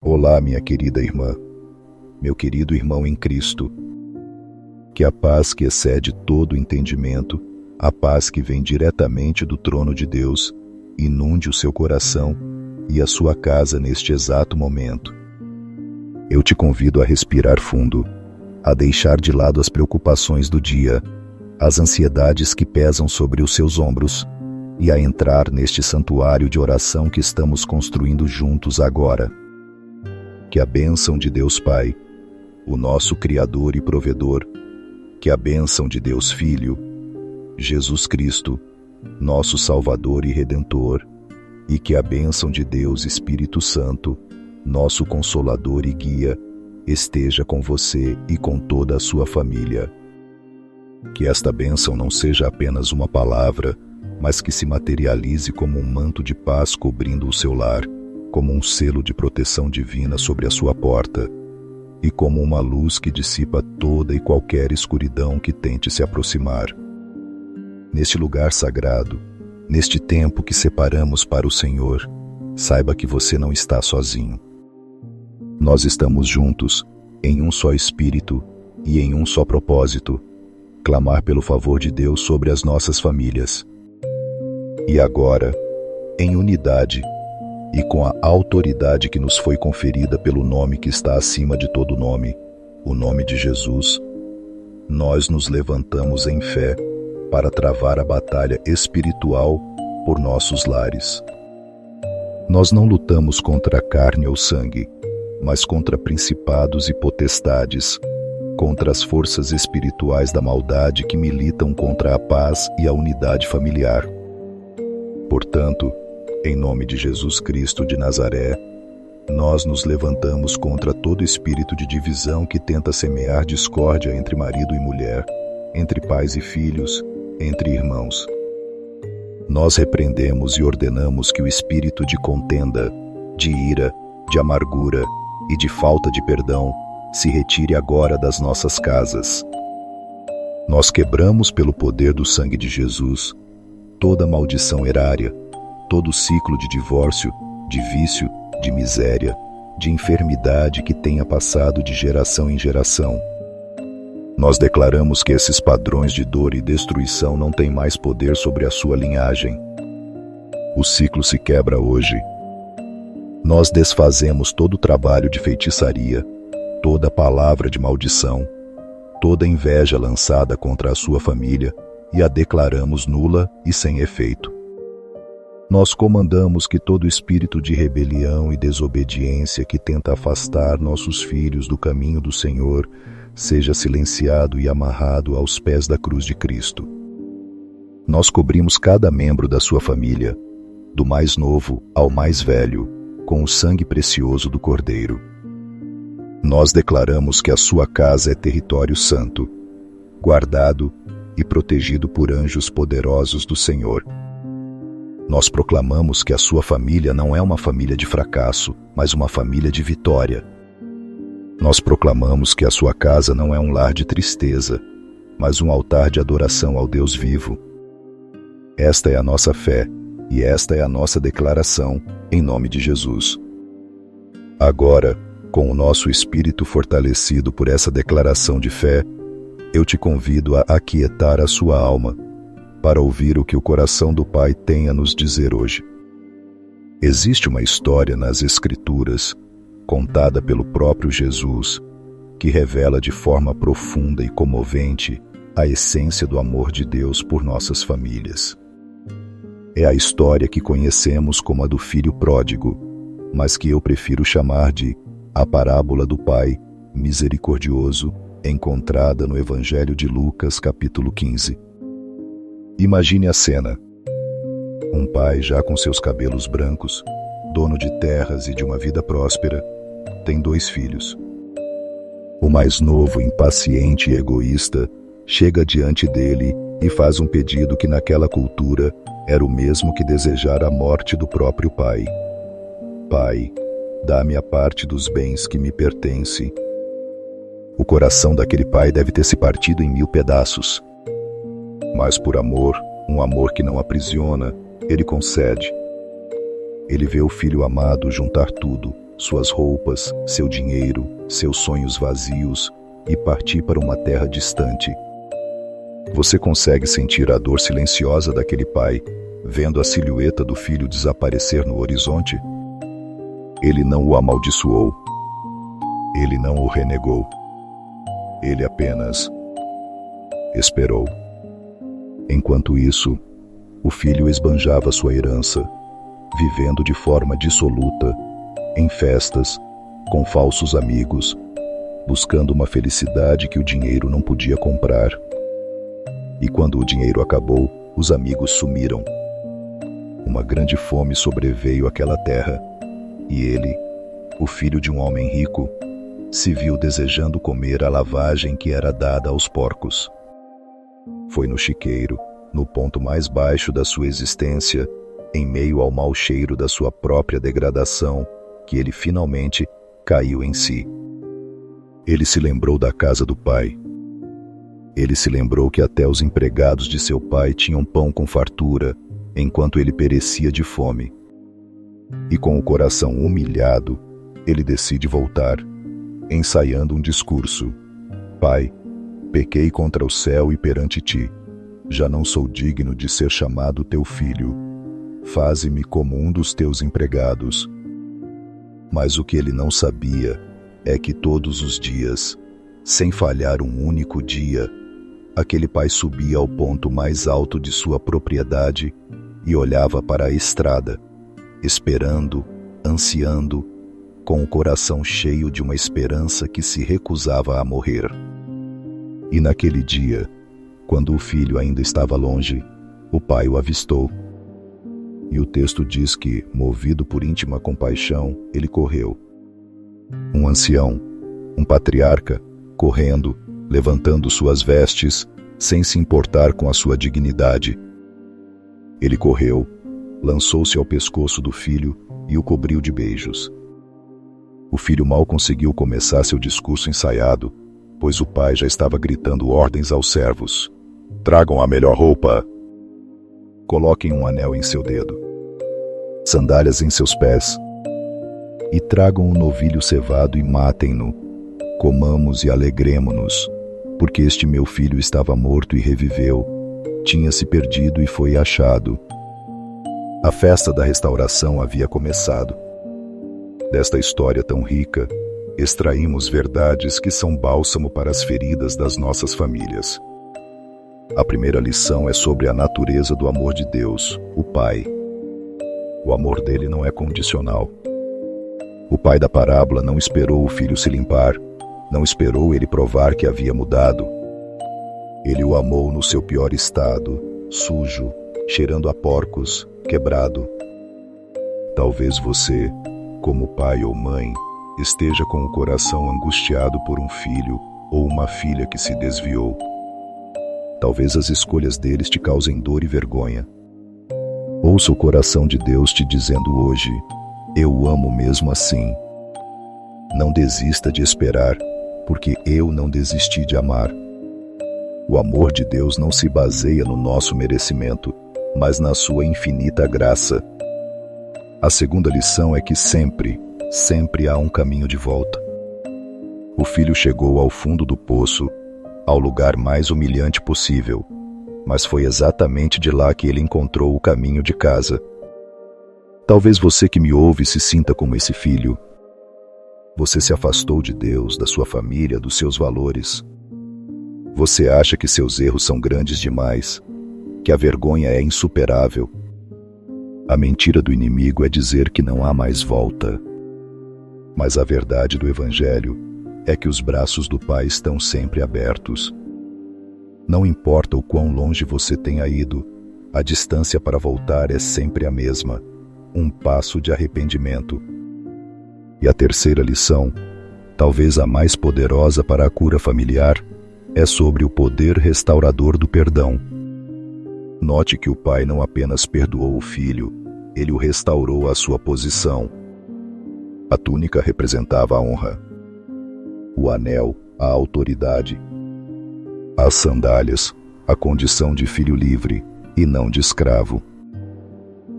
Olá, minha querida irmã, meu querido irmão em Cristo. Que a paz que excede todo entendimento, a paz que vem diretamente do trono de Deus, inunde o seu coração e a sua casa neste exato momento. Eu te convido a respirar fundo, a deixar de lado as preocupações do dia, as ansiedades que pesam sobre os seus ombros, e a entrar neste santuário de oração que estamos construindo juntos agora. Que a bênção de Deus Pai, o nosso Criador e Provedor, que a bênção de Deus Filho, Jesus Cristo, nosso Salvador e Redentor, e que a bênção de Deus Espírito Santo, nosso Consolador e Guia, esteja com você e com toda a sua família. Que esta bênção não seja apenas uma palavra, mas que se materialize como um manto de paz cobrindo o seu lar, como um selo de proteção divina sobre a sua porta, e como uma luz que dissipa toda e qualquer escuridão que tente se aproximar. Neste lugar sagrado, neste tempo que separamos para o Senhor, saiba que você não está sozinho. Nós estamos juntos, em um só Espírito e em um só propósito, clamar pelo favor de Deus sobre as nossas famílias. E agora, em unidade, e com a autoridade que nos foi conferida pelo nome que está acima de todo nome, o nome de Jesus, nós nos levantamos em fé para travar a batalha espiritual por nossos lares. Nós não lutamos contra a carne ou sangue, mas contra principados e potestades, contra as forças espirituais da maldade que militam contra a paz e a unidade familiar. Portanto, em nome de Jesus Cristo de Nazaré, nós nos levantamos contra todo espírito de divisão que tenta semear discórdia entre marido e mulher, entre pais e filhos, entre irmãos. Nós repreendemos e ordenamos que o espírito de contenda, de ira, de amargura e de falta de perdão se retire agora das nossas casas. Nós quebramos pelo poder do sangue de Jesus toda maldição erária, todo ciclo de divórcio, de vício, de miséria, de enfermidade que tenha passado de geração em geração. Nós declaramos que esses padrões de dor e destruição não têm mais poder sobre a sua linhagem. O ciclo se quebra hoje. Nós desfazemos todo o trabalho de feitiçaria, toda palavra de maldição, toda inveja lançada contra a sua família e a declaramos nula e sem efeito. Nós comandamos que todo espírito de rebelião e desobediência que tenta afastar nossos filhos do caminho do Senhor seja silenciado e amarrado aos pés da cruz de Cristo. Nós cobrimos cada membro da sua família, do mais novo ao mais velho, com o sangue precioso do Cordeiro. Nós declaramos que a sua casa é território santo, guardado e protegido por anjos poderosos do Senhor. Nós proclamamos que a sua família não é uma família de fracasso, mas uma família de vitória. Nós proclamamos que a sua casa não é um lar de tristeza, mas um altar de adoração ao Deus vivo. Esta é a nossa fé, e esta é a nossa declaração, em nome de Jesus. Agora, com o nosso espírito fortalecido por essa declaração de fé, eu te convido a aquietar a sua alma, para ouvir o que o coração do Pai tem a nos dizer hoje. Existe uma história nas Escrituras, contada pelo próprio Jesus, que revela de forma profunda e comovente a essência do amor de Deus por nossas famílias. É a história que conhecemos como a do filho pródigo, mas que eu prefiro chamar de a parábola do Pai misericordioso, encontrada no Evangelho de Lucas, capítulo 15. Imagine a cena. Um pai já com seus cabelos brancos, dono de terras e de uma vida próspera, tem 2 filhos. O mais novo, impaciente e egoísta, chega diante dele e faz um pedido que naquela cultura era o mesmo que desejar a morte do próprio pai. Pai, dá-me a parte dos bens que me pertence. O coração daquele pai deve ter se partido em 1000 pedaços. Mas por amor, um amor que não aprisiona, ele concede. Ele vê o filho amado juntar tudo, suas roupas, seu dinheiro, seus sonhos vazios e partir para uma terra distante. Você consegue sentir a dor silenciosa daquele pai, vendo a silhueta do filho desaparecer no horizonte? Ele não o amaldiçoou. Ele não o renegou. Ele apenas esperou. Enquanto isso, o filho esbanjava sua herança, vivendo de forma dissoluta, em festas, com falsos amigos, buscando uma felicidade que o dinheiro não podia comprar. E quando o dinheiro acabou, os amigos sumiram. Uma grande fome sobreveio àquela terra, e ele, o filho de um homem rico, se viu desejando comer a lavagem que era dada aos porcos. Foi no chiqueiro, no ponto mais baixo da sua existência, em meio ao mau cheiro da sua própria degradação, que ele finalmente caiu em si. Ele se lembrou da casa do pai. Ele se lembrou que até os empregados de seu pai tinham pão com fartura, enquanto ele perecia de fome. E com o coração humilhado, ele decide voltar, ensaiando um discurso. Pai, pequei contra o céu e perante ti. Já não sou digno de ser chamado teu filho. Faze-me como um dos teus empregados. Mas o que ele não sabia é que todos os dias, sem falhar um único dia, aquele pai subia ao ponto mais alto de sua propriedade e olhava para a estrada, esperando, ansiando, com o coração cheio de uma esperança que se recusava a morrer. E naquele dia, quando o filho ainda estava longe, o pai o avistou. E o texto diz que, movido por íntima compaixão, ele correu. Um ancião, um patriarca, correndo, levantando suas vestes, sem se importar com a sua dignidade. Ele correu, lançou-se ao pescoço do filho e o cobriu de beijos. O filho mal conseguiu começar seu discurso ensaiado, pois o pai já estava gritando ordens aos servos. Tragam a melhor roupa. Coloquem um anel em seu dedo, sandálias em seus pés, e tragam um novilho cevado e matem-no. Comamos e alegremo-nos, porque este meu filho estava morto e reviveu, tinha se perdido e foi achado. A festa da restauração havia começado. Desta história tão rica, extraímos verdades que são bálsamo para as feridas das nossas famílias. A primeira lição é sobre a natureza do amor de Deus, o Pai. O amor dele não é condicional. O pai da parábola não esperou o filho se limpar, não esperou ele provar que havia mudado. Ele o amou no seu pior estado, sujo, cheirando a porcos, quebrado. Talvez você, como pai ou mãe, esteja com o coração angustiado por um filho ou uma filha que se desviou. Talvez as escolhas deles te causem dor e vergonha. Ouça o coração de Deus te dizendo hoje: eu o amo mesmo assim. Não desista de esperar, porque eu não desisti de amar. O amor de Deus não se baseia no nosso merecimento, mas na sua infinita graça. A segunda lição é que sempre há um caminho de volta. O filho chegou ao fundo do poço, ao lugar mais humilhante possível, mas foi exatamente de lá que ele encontrou o caminho de casa. Talvez você que me ouve se sinta como esse filho. Você se afastou de Deus, da sua família, dos seus valores. Você acha que seus erros são grandes demais, que a vergonha é insuperável. A mentira do inimigo é dizer que não há mais volta. Mas a verdade do Evangelho é que os braços do Pai estão sempre abertos. Não importa o quão longe você tenha ido, a distância para voltar é sempre a mesma, um passo de arrependimento. E a terceira lição, talvez a mais poderosa para a cura familiar, é sobre o poder restaurador do perdão. Note que o pai não apenas perdoou o filho, ele o restaurou à sua posição. A túnica representava a honra, o anel, a autoridade, as sandálias, a condição de filho livre e não de escravo.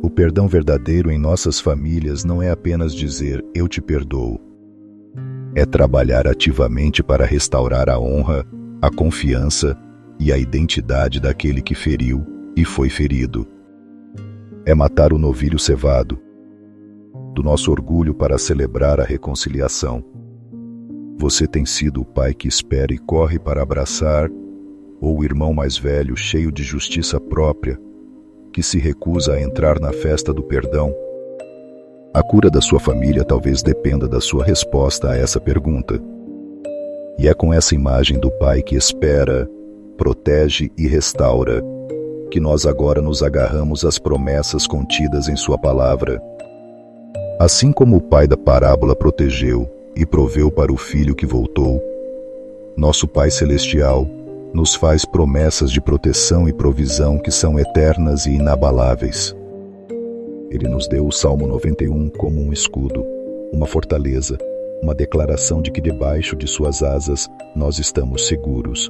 O perdão verdadeiro em nossas famílias não é apenas dizer "eu te perdoo". É trabalhar ativamente para restaurar a honra, a confiança e a identidade daquele que feriu e foi ferido. É matar o novilho cevado do nosso orgulho para celebrar a reconciliação. Você tem sido o pai que espera e corre para abraçar, ou o irmão mais velho cheio de justiça própria, que se recusa a entrar na festa do perdão? A cura da sua família talvez dependa da sua resposta a essa pergunta. E é com essa imagem do pai que espera, protege e restaura que nós agora nos agarramos às promessas contidas em sua palavra. Assim como o pai da parábola protegeu e proveu para o filho que voltou, nosso Pai Celestial nos faz promessas de proteção e provisão que são eternas e inabaláveis. Ele nos deu o Salmo 91 como um escudo, uma fortaleza, uma declaração de que debaixo de suas asas nós estamos seguros.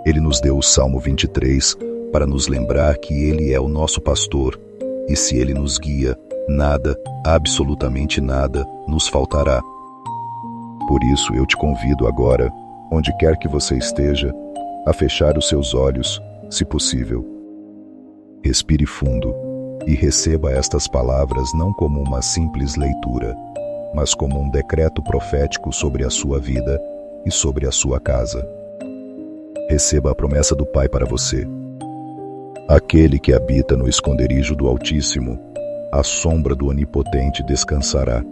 Ele nos deu o Salmo 23 para nos lembrar que Ele é o nosso pastor, e se Ele nos guia, nada, absolutamente nada, nos faltará. Por isso eu te convido agora, onde quer que você esteja, a fechar os seus olhos, se possível. Respire fundo e receba estas palavras não como uma simples leitura, mas como um decreto profético sobre a sua vida e sobre a sua casa. Receba a promessa do Pai para você. Aquele que habita no esconderijo do Altíssimo, à sombra do Onipotente descansará.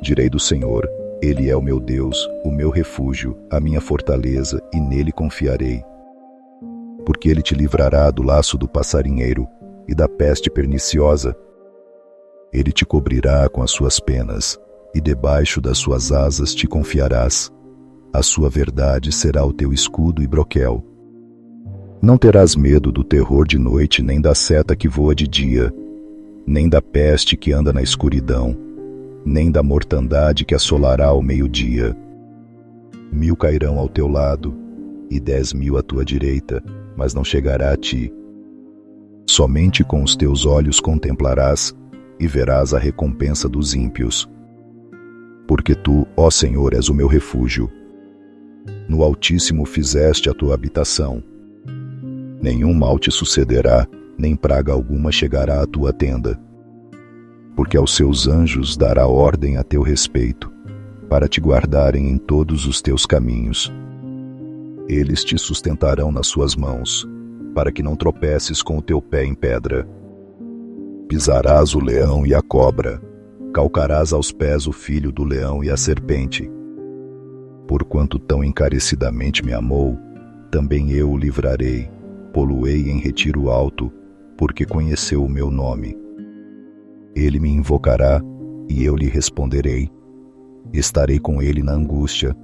Direi do Senhor: Ele é o meu Deus, o meu refúgio, a minha fortaleza, e nele confiarei. Porque Ele te livrará do laço do passarinheiro e da peste perniciosa. Ele te cobrirá com as suas penas, e debaixo das suas asas te confiarás. A sua verdade será o teu escudo e broquel. Não terás medo do terror de noite, nem da seta que voa de dia, nem da peste que anda na escuridão, nem da mortandade que assolará ao meio-dia. 1000 cairão ao teu lado, e 10.000 à tua direita, mas não chegará a ti. Somente com os teus olhos contemplarás, e verás a recompensa dos ímpios. Porque tu, ó Senhor, és o meu refúgio. No Altíssimo fizeste a tua habitação. Nenhum mal te sucederá, nem praga alguma chegará à tua tenda. Porque aos seus anjos dará ordem a teu respeito, para te guardarem em todos os teus caminhos. Eles te sustentarão nas suas mãos, para que não tropeces com o teu pé em pedra. Pisarás o leão e a cobra, calcarás aos pés o filho do leão e a serpente. Porquanto tão encarecidamente me amou, também eu o livrarei, pô-lo-ei em retiro alto, porque conheceu o meu nome. Ele me invocará, e eu lhe responderei. Estarei com ele na angústia,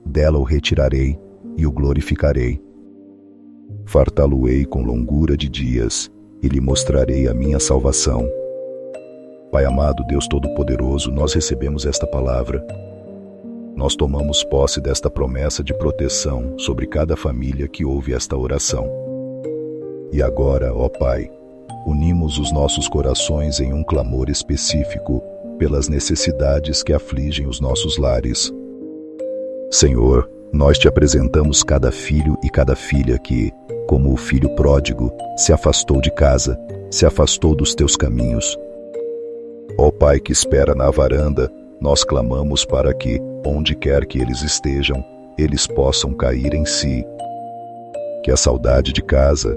dela o retirarei e o glorificarei. Fartá-lo-ei com longura de dias, e lhe mostrarei a minha salvação. Pai amado, Deus Todo-Poderoso, nós recebemos esta palavra. Nós tomamos posse desta promessa de proteção sobre cada família que ouve esta oração. E agora, ó Pai, unimos os nossos corações em um clamor específico pelas necessidades que afligem os nossos lares. Senhor, nós te apresentamos cada filho e cada filha que, como o filho pródigo, se afastou de casa, se afastou dos teus caminhos. Ó Pai que espera na varanda, nós clamamos para que, onde quer que eles estejam, eles possam cair em si. Que a saudade de casa,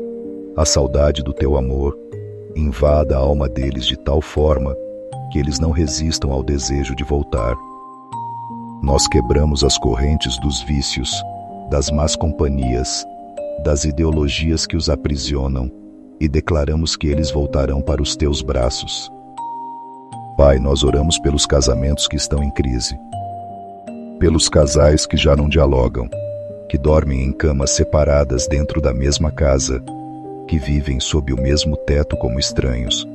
a saudade do teu amor, invada a alma deles de tal forma que eles não resistam ao desejo de voltar. Nós quebramos as correntes dos vícios, das más companhias, das ideologias que os aprisionam e declaramos que eles voltarão para os teus braços. Pai, nós oramos pelos casamentos que estão em crise, pelos casais que já não dialogam, que dormem em camas separadas dentro da mesma casa, que vivem sob o mesmo teto como estranhos.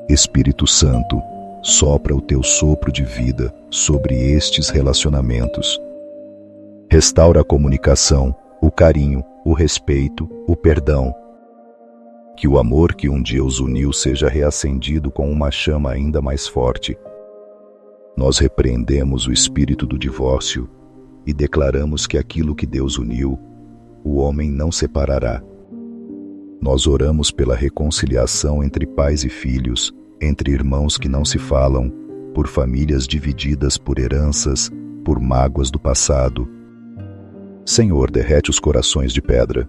Espírito Santo, sopra o teu sopro de vida sobre estes relacionamentos. Restaura a comunicação, o carinho, o respeito, o perdão. Que o amor que um dia os uniu seja reacendido com uma chama ainda mais forte. Nós repreendemos o espírito do divórcio e declaramos que aquilo que Deus uniu, o homem não separará. Nós oramos pela reconciliação entre pais e filhos, entre irmãos que não se falam, por famílias divididas por heranças, por mágoas do passado. Senhor, derrete os corações de pedra.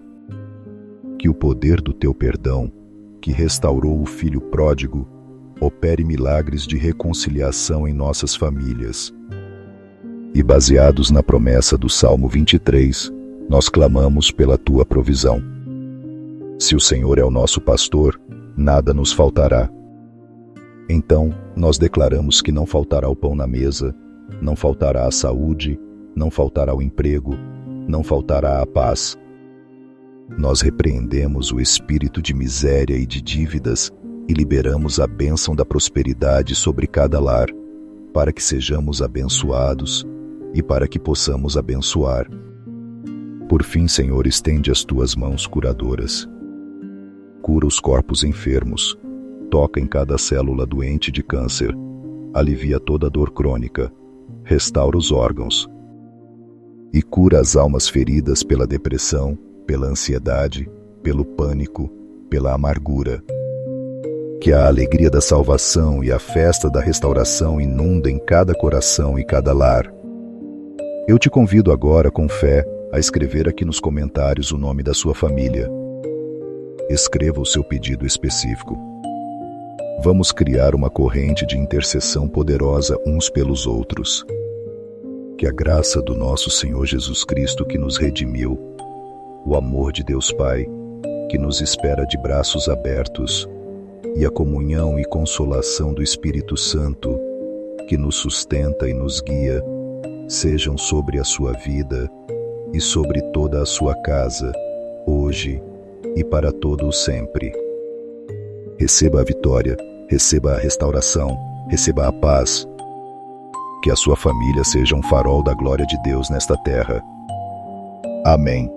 Que o poder do teu perdão, que restaurou o filho pródigo, opere milagres de reconciliação em nossas famílias. E baseados na promessa do Salmo 23, nós clamamos pela tua provisão. Se o Senhor é o nosso pastor, nada nos faltará. Então, nós declaramos que não faltará o pão na mesa, não faltará a saúde, não faltará o emprego, não faltará a paz. Nós repreendemos o espírito de miséria e de dívidas e liberamos a bênção da prosperidade sobre cada lar, para que sejamos abençoados e para que possamos abençoar. Por fim, Senhor, estende as tuas mãos curadoras. Cura os corpos enfermos, toca em cada célula doente de câncer, alivia toda dor crônica, restaura os órgãos e cura as almas feridas pela depressão, pela ansiedade, pelo pânico, pela amargura. Que a alegria da salvação e a festa da restauração inundem cada coração e cada lar. Eu te convido agora, com fé, a escrever aqui nos comentários o nome da sua família. Escreva o seu pedido específico. Vamos criar uma corrente de intercessão poderosa uns pelos outros. Que a graça do nosso Senhor Jesus Cristo, que nos redimiu, o amor de Deus Pai, que nos espera de braços abertos, e a comunhão e consolação do Espírito Santo, que nos sustenta e nos guia, sejam sobre a sua vida e sobre toda a sua casa, hoje e para todo o sempre. Receba a vitória, receba a restauração, receba a paz. Que a sua família seja um farol da glória de Deus nesta terra. Amém.